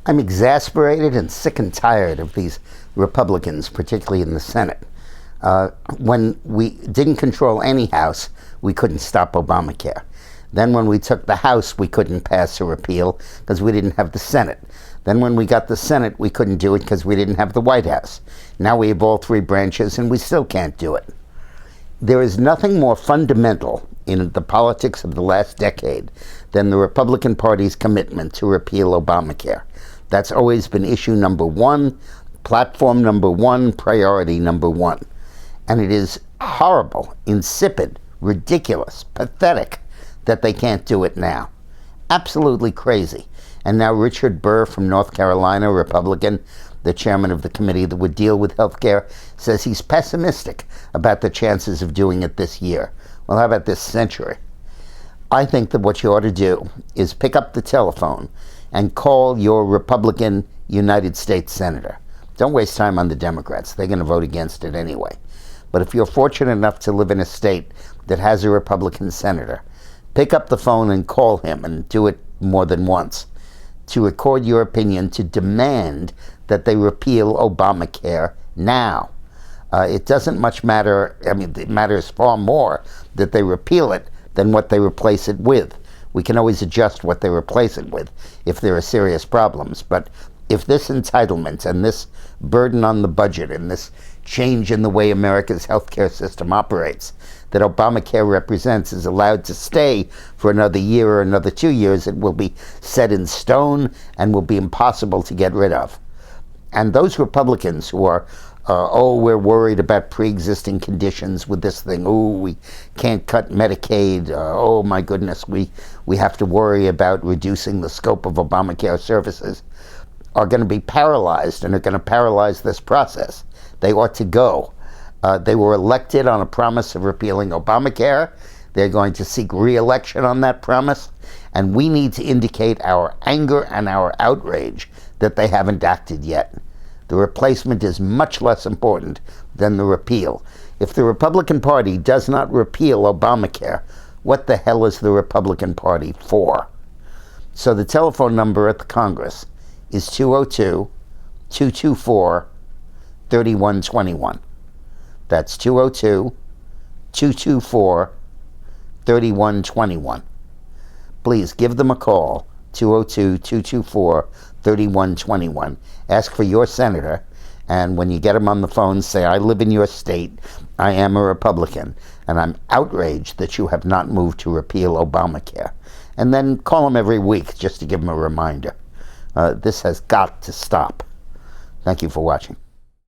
I'm exasperated and sick and tired of these Republicans, particularly in the Senate. When we didn't control any House, we couldn't stop Obamacare. Then when we took the House, we couldn't pass a repeal because we didn't have the Senate. Then when we got the Senate, we couldn't do it because we didn't have the White House. Now we have all three branches and we still can't do it. There is nothing more fundamental in the politics of the last decade than the Republican Party's commitment to repeal Obamacare. That's always been issue number one, platform number one, priority number one. And it is horrible, insipid, ridiculous, pathetic that they can't do it now. Absolutely crazy. And now Richard Burr from North Carolina, Republican, the chairman of the committee that would deal with health care, says he's pessimistic about the chances of doing it this year. Well, how about this century? I think that what you ought to do is pick up the telephone and call your Republican United States Senator. Don't waste time on the Democrats. They're going to vote against it anyway. But if you're fortunate enough to live in a state that has a Republican senator, pick up the phone and call him, and do it more than once, to record your opinion, to demand that they repeal Obamacare now. It doesn't much matter. I mean, it matters far more that they repeal it than what they replace it with. We can always adjust what they replace it with if there are serious problems. But if this entitlement and this burden on the budget and this change in the way America's healthcare system operates that Obamacare represents is allowed to stay for another year or another 2 years, it will be set in stone and will be impossible to get rid of. And those Republicans who are, we're worried about pre-existing conditions with this thing. We can't cut Medicaid. Oh, my goodness, we have to worry about reducing the scope of Obamacare services, are going to be paralyzed and are going to paralyze this process. They ought to go. They were elected on a promise of repealing Obamacare. They're going to seek re-election on that promise. And we need to indicate our anger and our outrage that they haven't acted yet. The replacement is much less important than the repeal. If the Republican Party does not repeal Obamacare, what the hell is the Republican Party for? So the telephone number at the Congress is 202-224-3121. That's 202-224-3121. Please give them a call, 202-224-3121. Ask for your senator, and when you get them on the phone, say, I live in your state, I am a Republican, and I'm outraged that you have not moved to repeal Obamacare. And then call them every week just to give them a reminder. This has got to stop. Thank you for watching.